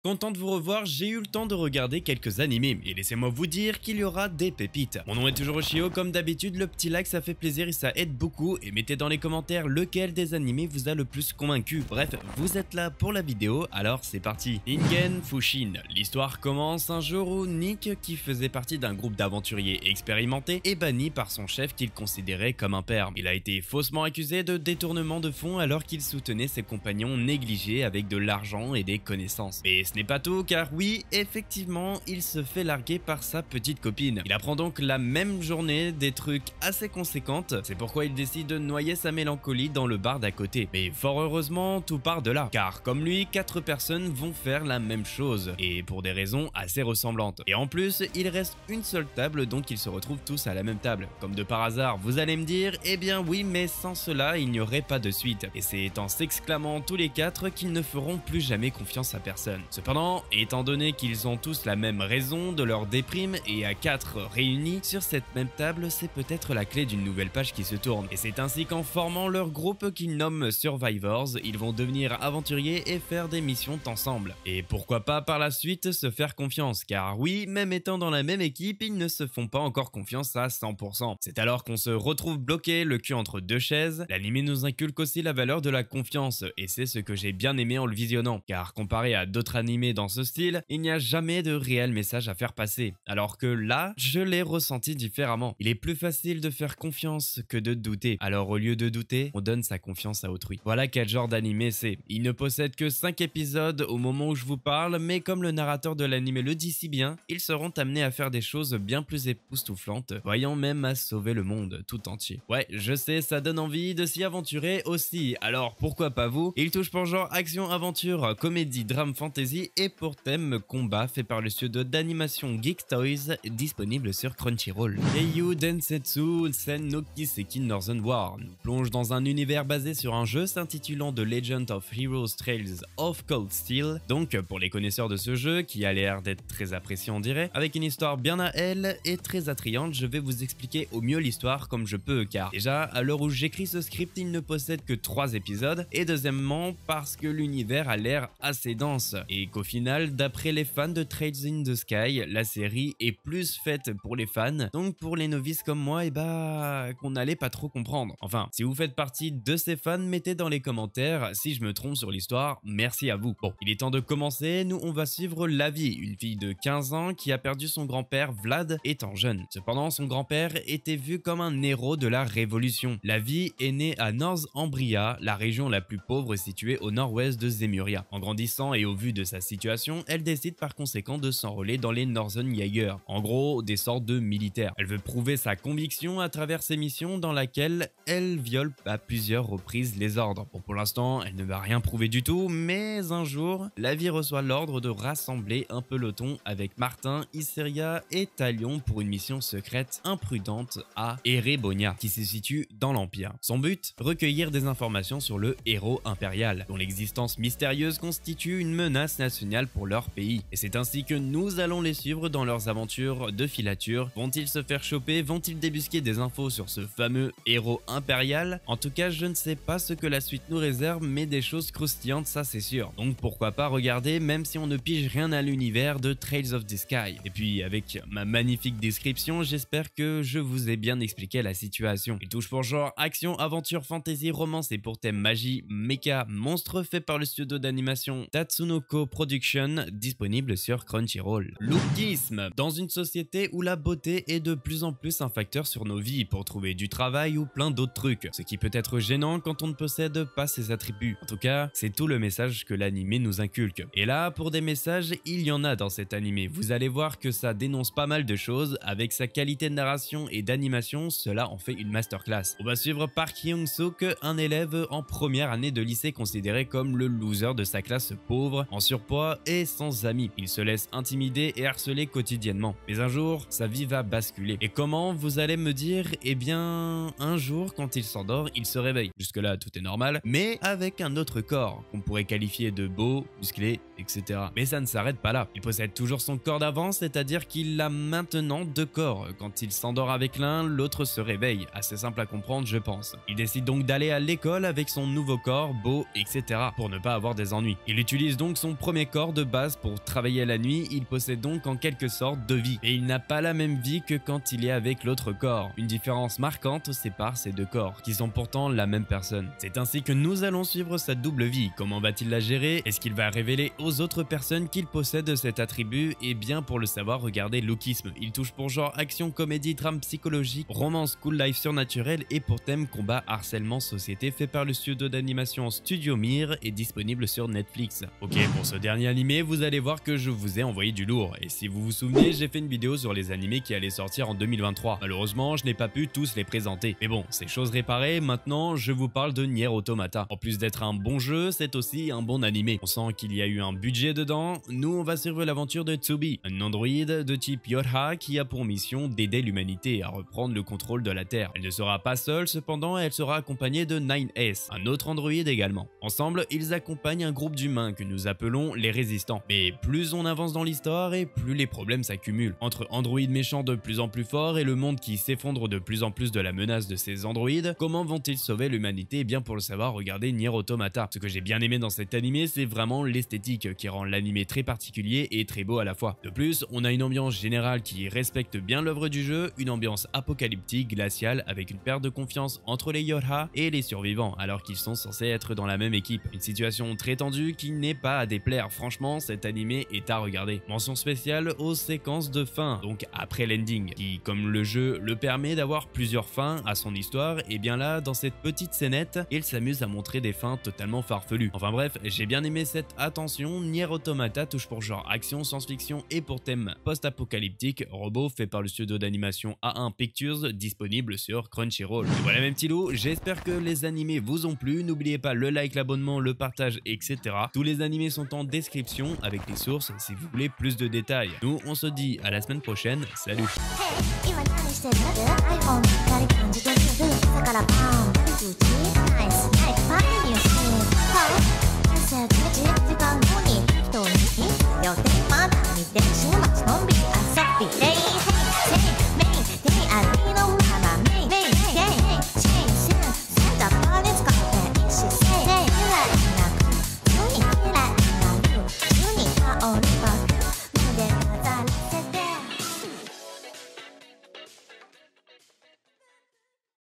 content de vous revoir, j'ai eu le temps de regarder quelques animés et laissez-moi vous dire qu'il y aura des pépites. Mon nom est toujours Oshio, comme d'habitude le petit like ça fait plaisir et ça aide beaucoup et mettez dans les commentaires lequel des animés vous a le plus convaincu. Bref, vous êtes là pour la vidéo, alors c'est parti. Ingen Fushin. L'histoire commence un jour où Nick, qui faisait partie d'un groupe d'aventuriers expérimentés, est banni par son chef qu'il considérait comme un père. Il a été faussement accusé de détournement de fonds alors qu'il soutenait ses compagnons négligés avec de l'argent et des connaissances. Mais ce n'est pas tout, car oui, effectivement, il se fait larguer par sa petite copine. Il apprend donc la même journée des trucs assez conséquentes, c'est pourquoi il décide de noyer sa mélancolie dans le bar d'à côté. Mais fort heureusement, tout part de là, car comme lui, 4 personnes vont faire la même chose, et pour des raisons assez ressemblantes. Et en plus, il reste une seule table, donc ils se retrouvent tous à la même table. Comme de par hasard, vous allez me dire, eh bien oui, mais sans cela, il n'y aurait pas de suite. Et c'est en s'exclamant tous les 4 qu'ils ne feront plus jamais confiance à personne. Cependant, étant donné qu'ils ont tous la même raison de leur déprime, et à 4 réunis sur cette même table, c'est peut-être la clé d'une nouvelle page qui se tourne. Et c'est ainsi qu'en formant leur groupe qu'ils nomment Survivors, ils vont devenir aventuriers et faire des missions ensemble. Et pourquoi pas par la suite se faire confiance, car oui, même étant dans la même équipe, ils ne se font pas encore confiance à 100%. C'est alors qu'on se retrouve bloqué, le cul entre deux chaises. L'anime nous inculque aussi la valeur de la confiance, et c'est ce que j'ai bien aimé en le visionnant, car comparé à d'autres animés dans ce style, il n'y a jamais de réel message à faire passer, alors que là, je l'ai ressenti différemment. Il est plus facile de faire confiance que de douter, alors au lieu de douter, on donne sa confiance à autrui. Voilà quel genre d'animé c'est. Il ne possède que 5 épisodes au moment où je vous parle, mais comme le narrateur de l'animé le dit si bien, ils seront amenés à faire des choses bien plus époustouflantes, voyant même à sauver le monde tout entier. Ouais, je sais, ça donne envie de s'y aventurer aussi, alors pourquoi pas vous? Il touche pour genre action, aventure, comédie, drame, fantasy et pour thème combat, fait par le studio d'animation Geek Toys, disponible sur Crunchyroll. Keiyu Densetsu Sen no Kiseki Northern War nous plonge dans un univers basé sur un jeu s'intitulant The Legend of Heroes Trails of Cold Steel, donc pour les connaisseurs de ce jeu, qui a l'air d'être très apprécié on dirait, avec une histoire bien à elle et très attrayante, je vais vous expliquer au mieux l'histoire comme je peux, car déjà, à l'heure où j'écris ce script, il ne possède que 3 épisodes, et deuxièmement, parce que l'univers a l'air assez dense, et qu'au final, d'après les fans de Trails in the Sky, la série est plus faite pour les fans, donc pour les novices comme moi, et bah, qu'on n'allait pas trop comprendre. Enfin, si vous faites partie de ces fans, mettez dans les commentaires si je me trompe sur l'histoire, merci à vous. Bon, il est temps de commencer, nous on va suivre Lavi, une fille de 15 ans qui a perdu son grand-père Vlad étant jeune. Cependant, son grand-père était vu comme un héros de la Révolution. Lavi est née à Northumbria, la région la plus pauvre située au nord-ouest de Zemuria. En grandissant et au vu de sa situation, elle décide par conséquent de s'enrôler dans les Northern Jaeger, en gros des sortes de militaires. Elle veut prouver sa conviction à travers ses missions dans laquelle elle viole à plusieurs reprises les ordres. Bon, pour l'instant, elle ne va rien prouver du tout, mais un jour, Lavi reçoit l'ordre de rassembler un peloton avec Martin, Isseria et Talion pour une mission secrète imprudente à Erebonia, qui se situe dans l'Empire. Son but, recueillir des informations sur le héros impérial, dont l'existence mystérieuse constitue une menace nationale pour leur pays. Et c'est ainsi que nous allons les suivre dans leurs aventures de filature. Vont-ils se faire choper? Vont-ils débusquer des infos sur ce fameux héros impérial? En tout cas, je ne sais pas ce que la suite nous réserve, mais des choses croustillantes, ça c'est sûr. Donc pourquoi pas regarder, même si on ne pige rien à l'univers de Trails of the Sky. Et puis avec ma magnifique description, j'espère que je vous ai bien expliqué la situation. Il touche pour genre action, aventure, fantasy, romance et pour thème magie, mecha, monstre, fait par le studio d'animation Tatsunoko Production, disponible sur Crunchyroll. Lookisme. Dans une société où la beauté est de plus en plus un facteur sur nos vies pour trouver du travail ou plein d'autres trucs, ce qui peut être gênant quand on ne possède pas ces attributs. En tout cas, c'est tout le message que l'anime nous inculque. Et là, pour des messages, il y en a dans cet anime. Vous allez voir que ça dénonce pas mal de choses, avec sa qualité de narration et d'animation, cela en fait une masterclass. On va suivre Park Hyung-suk, un élève en première année de lycée considéré comme le loser de sa classe pauvre, en surpoids et sans amis. Il se laisse intimider et harceler quotidiennement. Mais un jour, sa vie va basculer. Et comment, vous allez me dire? Eh bien, un jour, quand il s'endort, il se réveille. Jusque-là, tout est normal, mais avec un autre corps, qu'on pourrait qualifier de beau, musclé, etc. Mais ça ne s'arrête pas là. Il possède toujours son corps d'avant, c'est-à-dire qu'il a maintenant 2 corps. Quand il s'endort avec l'un, l'autre se réveille. Assez simple à comprendre, je pense. Il décide donc d'aller à l'école avec son nouveau corps, beau, etc. pour ne pas avoir des ennuis. Il utilise donc son premier premier corps de base pour travailler la nuit, il possède donc en quelque sorte deux vies. Et il n'a pas la même vie que quand il est avec l'autre corps. Une différence marquante sépare ces deux corps, qui sont pourtant la même personne. C'est ainsi que nous allons suivre sa double vie. Comment va-t-il la gérer? Est-ce qu'il va révéler aux autres personnes qu'il possède cet attribut? Et bien pour le savoir, regardez Lookism. Il touche pour genre action, comédie, drame psychologique, romance, cool life surnaturel et pour thème combat, harcèlement, société, fait par le studio d'animation Studio Mir et disponible sur Netflix. Ok, pour ce dernier animé, vous allez voir que je vous ai envoyé du lourd. Et si vous vous souvenez, j'ai fait une vidéo sur les animés qui allaient sortir en 2023. Malheureusement, je n'ai pas pu tous les présenter. Mais bon, c'est chose réparée, maintenant je vous parle de Nier Automata. En plus d'être un bon jeu, c'est aussi un bon animé. On sent qu'il y a eu un budget dedans. Nous, on va suivre l'aventure de Tsubi, un androïde de type Yorha qui a pour mission d'aider l'humanité à reprendre le contrôle de la Terre. Elle ne sera pas seule, cependant, elle sera accompagnée de 9S, un autre androïde également. Ensemble, ils accompagnent un groupe d'humains que nous appelons les résistants. Mais plus on avance dans l'histoire et plus les problèmes s'accumulent. Entre androïdes méchants de plus en plus forts et le monde qui s'effondre de plus en plus de la menace de ces androïdes, comment vont-ils sauver l'humanité? Eh bien pour le savoir, regardez Nier Automata. Ce que j'ai bien aimé dans cet animé, c'est vraiment l'esthétique qui rend l'animé très particulier et très beau à la fois. De plus, on a une ambiance générale qui respecte bien l'œuvre du jeu, une ambiance apocalyptique, glaciale, avec une perte de confiance entre les Yorha et les survivants, alors qu'ils sont censés être dans la même équipe. Une situation très tendue qui n'est pas à déplaire. Franchement, cet animé est à regarder. Mention spéciale aux séquences de fin, donc après l'ending, qui, comme le jeu le permet d'avoir plusieurs fins à son histoire, et bien là, dans cette petite scénette, il s'amuse à montrer des fins totalement farfelues. Enfin bref, j'ai bien aimé cette attention. Nier Automata touche pour genre action, science-fiction et pour thème post-apocalyptique, robot fait par le studio d'animation A1 Pictures, disponible sur Crunchyroll. Et voilà mes petits loups, j'espère que les animés vous ont plu. N'oubliez pas le like, l'abonnement, le partage, etc. Tous les animés sont en description avec les sources si vous voulez plus de détails. Nous, on se dit à la semaine prochaine. Salut! 今何してるiPhone 何感じてる朝からパン通知ナイス早くパーティーにしてはぁ朝9時時間後に人に予定まだ見て週末のんびり遊びで